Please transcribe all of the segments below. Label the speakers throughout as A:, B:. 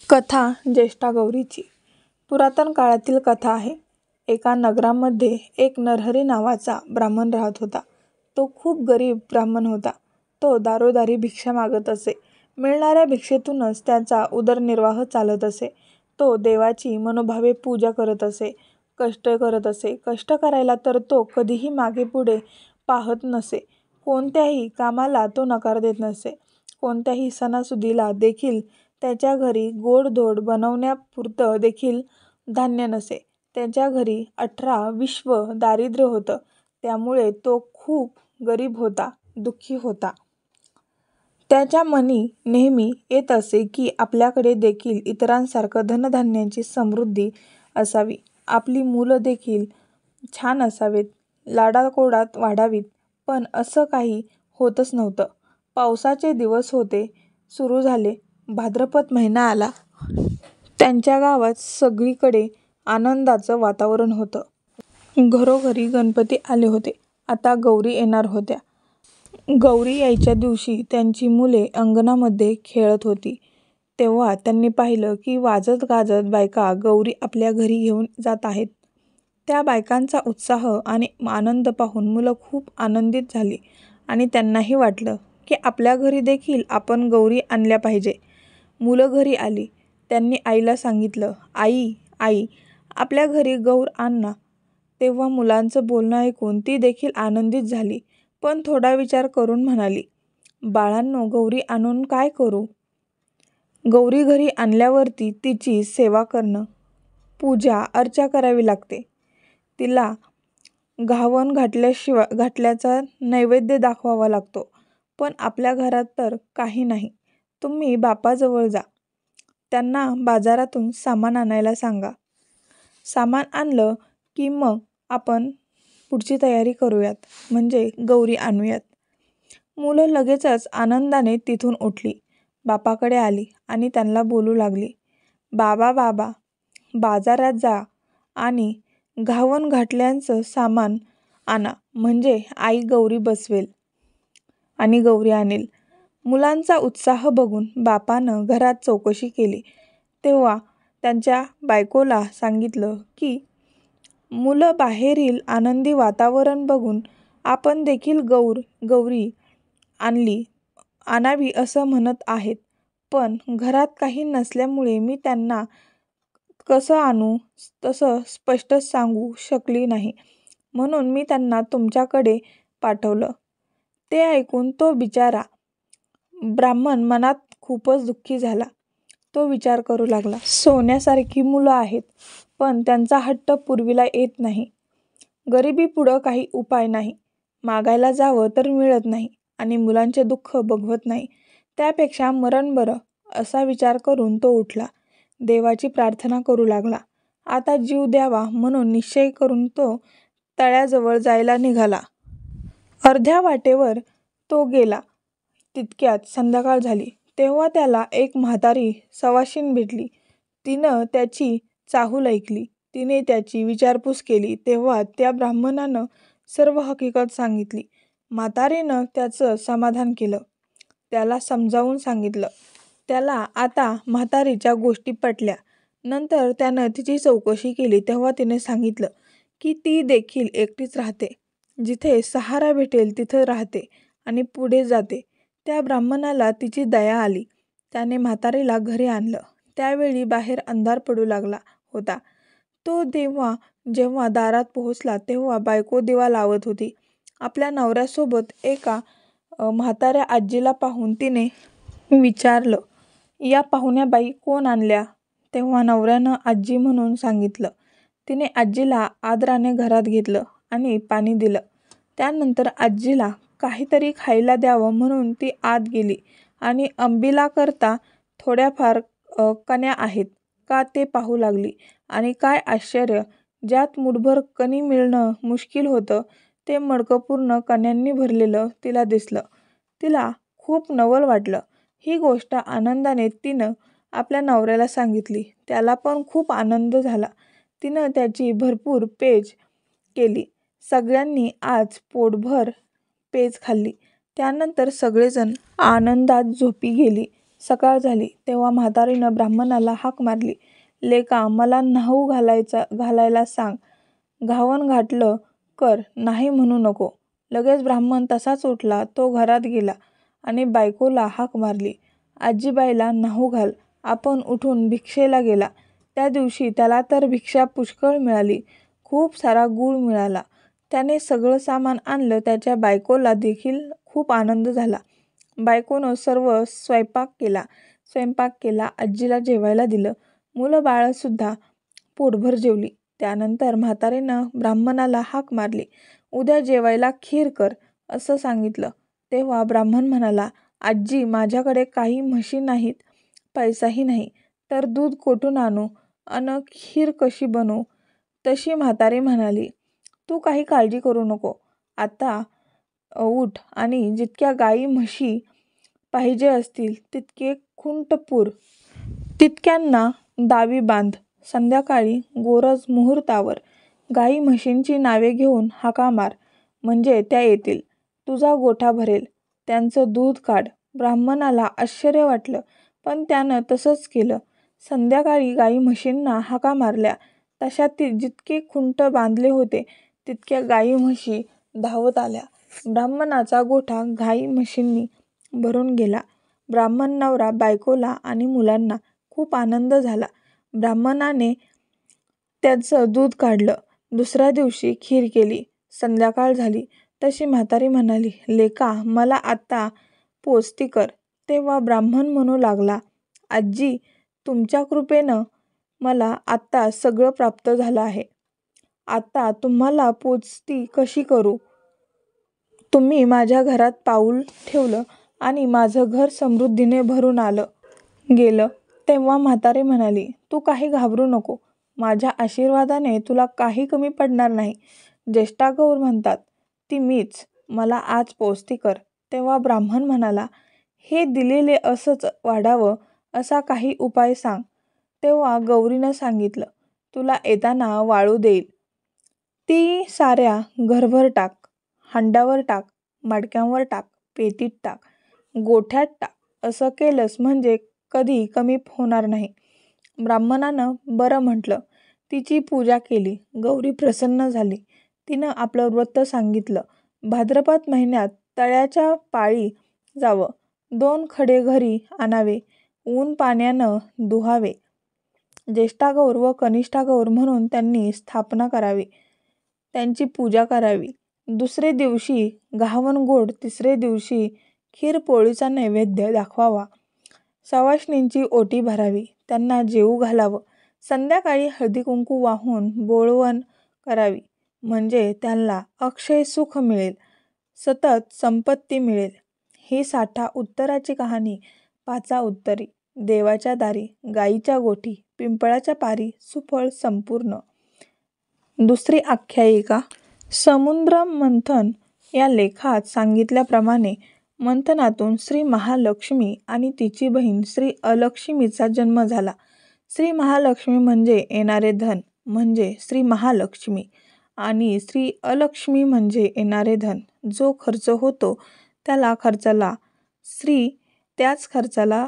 A: कथा ज्येष्ठा गौरीची. पुरातन काळातील कथा आहे. एका नगरामध्ये एक नरहरी नावाचा ब्राह्मण राहत होता. तो खूप गरीब ब्राह्मण होता. तो दारोदारी भिक्षा मागत असे. मिळणाऱ्या भिक्षेतूनच त्याचा उदरनिर्वाह चालत असे. तो देवाची मनोभावे पूजा करत असे, कष्ट करत असे. कष्ट करायला तर तो कधीही मागे पुढे पाहत नसे. कोणत्याही कामाला तो नकार देत नसे. कोणत्याही सणासुदीला देखील त्याच्या घरी गोडधोड बनवण्यापुरतं देखील धान्य नसे. त्याच्या घरी 18 विश्व दारिद्र्य होतं. त्यामुळे तो खूप गरीब होता, दुःखी होता. त्याच्या मनी नेहमी येत असे की आपल्याकडे देखील इतरांसारखं धनधान्याची समृद्धी असावी, आपली मुलं देखील छान असावेत, लाडाकोडात वाढावीत. पण असं काही होतच नव्हतं. पावसाचे दिवस होते सुरू झाले. भाद्रपद महिना आला. त्यांच्या गावात सगळीकडे आनंदाचं वातावरण होतं. घरोघरी गणपती आले होते. आता गौरी येणार होत्या. गौरी यायच्या दिवशी त्यांची मुले अंगणामध्ये खेळत होती. तेव्हा त्यांनी पाहिलं की वाजत गाजत बायका गौरी आपल्या घरी घेऊन जात आहेत. त्या बायकांचा उत्साह आणि आनंद पाहून मुलं खूप आनंदित झाली आणि त्यांनाही वाटलं की आपल्या घरी देखील आपण गौरी आणल्या पाहिजे. मुलं घरी आली. त्यांनी आईला सांगितलं, आई आई आपल्या घरी गौर आण ना. तेव्हा मुलांचं बोलणं ऐकून ती देखील आनंदित झाली, पण थोडा विचार करून म्हणाली, बाळांनो, गौरी आणून काय करू? गौरी घरी आणल्यावरती तिची सेवा करणं, पूजा अर्चा करावी लागते. तिला घावन घातल्याचा नैवेद्य दाखवावा लागतो. पण आपल्या घरात तर काही नाही. तुम्ही बापाजवळ जा. त्यांना बाजारातून सामान आणायला सांगा. सामान आणलं की मग आपण पुढची तयारी करूयात, म्हणजे गौरी आणूयात. मुलं लगेचच आनंदाने तिथून उठली. बापाकडे आली आणि त्यांना बोलू लागली, बाबा बाबा बाजारात जा आणि घावन घातल्यांचं सामान आणा, म्हणजे आई गौरी बसवेल आणि गौरी आणेल. मुलांचा उत्साह बघून बापानं घरात चौकशी केली. तेव्हा त्यांच्या बायकोला सांगितलं की मुलं बाहेरील आनंदी वातावरण बघून आपण देखील गौरी आणावी असं म्हणत आहेत. पण घरात काही नसल्यामुळे मी त्यांना कसं आणू तसं स्पष्ट सांगू शकली नाही. म्हणून मी त्यांना तुमच्याकडे पाठवलं. ते ऐकून तो बिचारा ब्राह्मण मनात खूपच दुःखी झाला. तो विचार करू लागला, सोन्यासारखी मुलं आहेत, पण त्यांचा हट्ट पुरविला येत नाही. गरिबीपुढं काही उपाय नाही. मागायला जावं तर मिळत नाही आणि मुलांचे दुःख बघवत नाही. त्यापेक्षा मरण बरं, असा विचार करून तो उठला. देवाची प्रार्थना करू लागला. आता जीव द्यावा म्हणून निश्चय करून तो तळ्याजवळ जायला निघाला. अर्ध्या वाटेवर तो गेला तितक्यात संध्याकाळ झाली. तेव्हा त्याला एक म्हातारी सवाशीण भेटली. तिनं त्याची चाहूल ऐकली. तिने त्याची विचारपूस केली. तेव्हा त्या ब्राह्मणानं सर्व हकीकत सांगितली. म्हातारीनं त्याचं समाधान केलं. त्याला समजावून सांगितलं. त्याला आता म्हातारीच्या गोष्टी पटल्या. नंतर त्यानं तिची चौकशी केली. तेव्हा तिने सांगितलं की ती देखील एकटीच राहते. जिथे सहारा भेटेल तिथं राहते आणि पुढे जाते. त्या ब्राह्मणाला तिची दया आली. त्याने म्हातारीला घरी आणलं. त्यावेळी बाहेर अंधार पडू लागला होता. तो जेव्हा दारात पोहोचला तेव्हा बायको दिवा लावत होती. आपल्या नवऱ्यासोबत एका म्हाताऱ्या आजीला पाहून तिने विचारलं, या पाहुण्या बाई कोण आणल्या? तेव्हा नवऱ्यानं आजी म्हणून सांगितलं. तिने आजीला आदराने घरात घेतलं आणि पाणी दिलं. त्यानंतर आजीला काहीतरी खायला द्यावं म्हणून ती आत गेली आणि अंबिलाकरता थोड्याफार कण्या आहेत का ते पाहू लागली. आणि काय आश्चर्य, ज्यात मुठभर कणी मिळणं मुश्किल होतं ते मडकं पूर्ण कण्यांनी भरलेलं तिला दिसलं. तिला खूप नवल वाटलं. ही गोष्ट आनंदाने तिनं आपल्या नवऱ्याला सांगितली. त्याला पण खूप आनंद झाला. तिनं त्याची भरपूर पेज केली. सगळ्यांनी आज पोटभर पेज खाल्ली. त्यानंतर सगळेजण आनंदात झोपी गेली. सकाळ झाली तेव्हा म्हातारीनं ब्राह्मणाला हाक मारली, लेका, मला न्हाऊ घालायला सांग. घावन घातलं कर, नाही म्हणू नको. लगेच ब्राह्मण तसाच उठला. तो घरात गेला आणि बायकोला हाक मारली, आजीबाईला न्हाऊ घाल. आपण उठून भिक्षेला गेला. त्या दिवशी त्याला तर भिक्षा पुष्कळ मिळाली. खूप सारा गूळ मिळाला. त्याने सगळं सामान आणलं. त्याच्या बायकोला देखील खूप आनंद झाला. बायकोनं सर्व स्वयंपाक केला. आजीला जेवायला दिलं. मुलं बाळंसुद्धा पोटभर जेवली. त्यानंतर म्हातारीनं ब्राह्मणाला हाक मारली, उद्या जेवायला खीर कर असं सांगितलं. तेव्हा ब्राह्मण म्हणाला, आजी, माझ्याकडे काही म्हशी नाहीत, पैसाही नाही, तर दूध कोठून आणू अन खीर कशी बनवू? तशी म्हातारी म्हणाली, तू काही काळजी करू नको. आता उठ आणि जितक्या गाई म्हशी पाहिजे असतील तितके खुंट पुर. तितक्यांना दावी बांध. संध्याकाळी गोरज मुहूर्तावर गाई म्हशींची नावे घेऊन हाका मार, म्हणजे त्या येतील. तुझा गोठा भरेल. त्यांचं दूध काढ. ब्राह्मणाला आश्चर्य वाटलं, पण त्यानं तसंच केलं. संध्याकाळी गाई म्हशींना हाका मारल्या तशा जितके खुंट बांधले होते तितक्या गाई म्हशी धावत आल्या. ब्राह्मणाचा गोठा गाई म्हशींनी भरून गेला. ब्राह्मण नवरा, बायकोला आणि मुलांना खूप आनंद झाला. ब्राह्मणाने त्याचं दूध काढलं. दुसऱ्या दिवशी खीर केली. संध्याकाळ झाली तशी म्हातारी म्हणाली, लेका, मला आता पोचती कर. तेव्हा ब्राह्मण म्हणू लागला, आजी, तुमच्या कृपेनं मला आत्ता सगळं प्राप्त झालं आहे. आता तुम्हाला पोचती कशी करू? तुम्ही माझ्या घरात पाऊल ठेवलं आणि माझं घर समृद्धीने भरून गेलं. तेव्हा म्हातारी म्हणाली, तू काही घाबरू नको. माझ्या आशीर्वादाने तुला काही कमी पडणार नाही. ज्येष्ठागौर म्हणतात ती मीच. मला आज पोचती कर. तेव्हा ब्राह्मण म्हणाला, हे दिलेले असंच वाढावं असा काही उपाय सांग. तेव्हा गौरीनं सांगितलं, तुला येताना वाळू देईल. ती साऱ्या घरभर टाक. हांड्यावर टाक, मडक्यांवर टाक, पेटीत टाक, गोठ्यात टाक. असं केलंस म्हणजे कधी कमी होणार नाही. ब्राह्मणानं बरं म्हटलं. तिची पूजा केली. गौरी प्रसन्न झाली. तिनं आपलं व्रत सांगितलं. भाद्रपद महिन्यात तळ्याच्या पाळी जावं. 2 खडे घरी आणावे. ऊन पाण्यानं धुवावे. ज्येष्ठागौर व कनिष्ठागौर म्हणून त्यांनी स्थापना करावी. त्यांची पूजा करावी. दुसरे दिवशी घावन गोड, तिसरे दिवशी खीर पोळीचा नैवेद्य दाखवावा. सवाष्णींची ओटी भरावी. त्यांना जेवू घालावं. संध्याकाळी हळदीकुंकू वाहून बोळवण करावी. म्हणजे त्यांना अक्षय सुख मिळेल, सतत संपत्ती मिळेल. ही साठा उत्तराची कहाणी. पाचा उत्तरी. देवाच्या दारी, गाईच्या गोठी, पिंपळाच्या पारी, सुफळ संपूर्ण. दुसरी आख्यायिका. समुद्र मंथन या लेखात सांगितल्याप्रमाणे मंथनातून श्री महालक्ष्मी आणि तिची बहीण श्री अलक्ष्मीचा जन्म झाला. श्री महालक्ष्मी म्हणजे येणारे धन, म्हणजे श्री महालक्ष्मी, आणि श्री अलक्ष्मी म्हणजे येणारे धन. जो खर्च होतो त्याच खर्चाला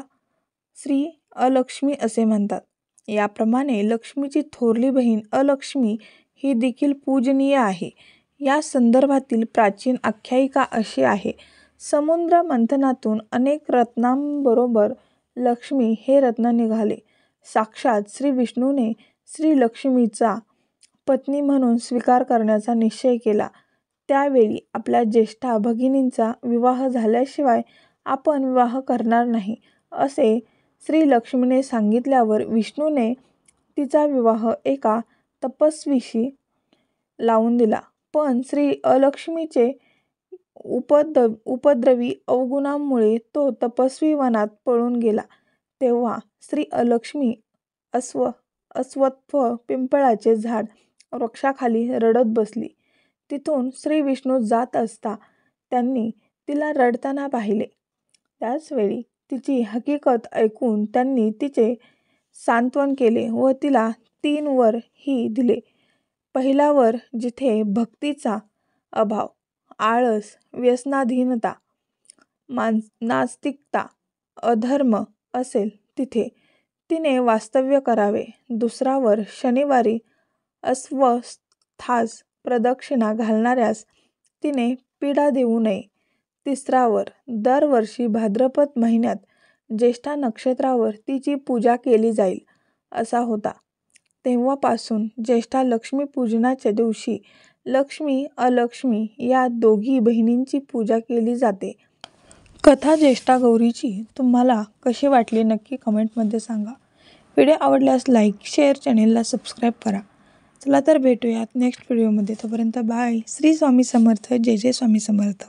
A: श्री अलक्ष्मी असे म्हणतात. याप्रमाणे लक्ष्मीची थोरली बहीण अलक्ष्मी ही देखील पूजनीय आहे. या संदर्भातील प्राचीन आख्यायिका अशी आहे. समुद्र मंथनातून अनेक रत्नांबरोबर लक्ष्मी हे रत्न निघाले. साक्षात श्री विष्णूने श्री लक्ष्मीचा पत्नी म्हणून स्वीकार करण्याचा निश्चय केला. त्यावेळी आपल्या ज्येष्ठा भगिनींचा विवाह झाल्याशिवाय आपण विवाह करणार नाही असे श्री लक्ष्मीने सांगितल्यावर विष्णूने तिचा विवाह एका तपस्वीशी लावून दिला. पण श्री अलक्ष्मीचे उपद्रवी अवगुणांमुळे तो तपस्वी वनात पळून गेला. तेव्हा श्री अलक्ष्मी अश्वत्थ पिंपळाचे झाड वृक्षाखाली रडत बसली. तिथून श्री विष्णू जात असता त्यांनी तिला रडताना पाहिले. त्याचवेळी तिची हकीकत ऐकून त्यांनी तिचे सांत्वन केले व तिला 3 वर ही दिले. पहिला वर जिथे भक्तीचा अभाव, आळस, व्यसनाधीनता, नास्तिकता, अधर्म, असेल तिथे तिने वास्तव्य करावे. दुसरावर शनिवारी अस्वस्थास प्रदक्षिणा घालणाऱ्यास तिने पीडा देऊ नये. तिसरावर दरवर्षी भाद्रपद महिन्यात ज्येष्ठा नक्षत्रावर तिची पूजा केली जाईल असा होता. तेव्हापासून ज्येष्ठा लक्ष्मीपूजनाच्या दिवशी लक्ष्मी अलक्ष्मी या दोघी बहिणींची पूजा केली जाते. कथा ज्येष्ठा गौरीची तुम्हाला कशी वाटली नक्की कमेंटमध्ये सांगा. व्हिडिओ आवडल्यास लाईक, शेअर, चॅनेलला सबस्क्राईब करा. चला तर भेटूयात नेक्स्ट व्हिडिओमध्ये. तोपर्यंत बाय. श्री स्वामी समर्थ. जय जय स्वामी समर्थ.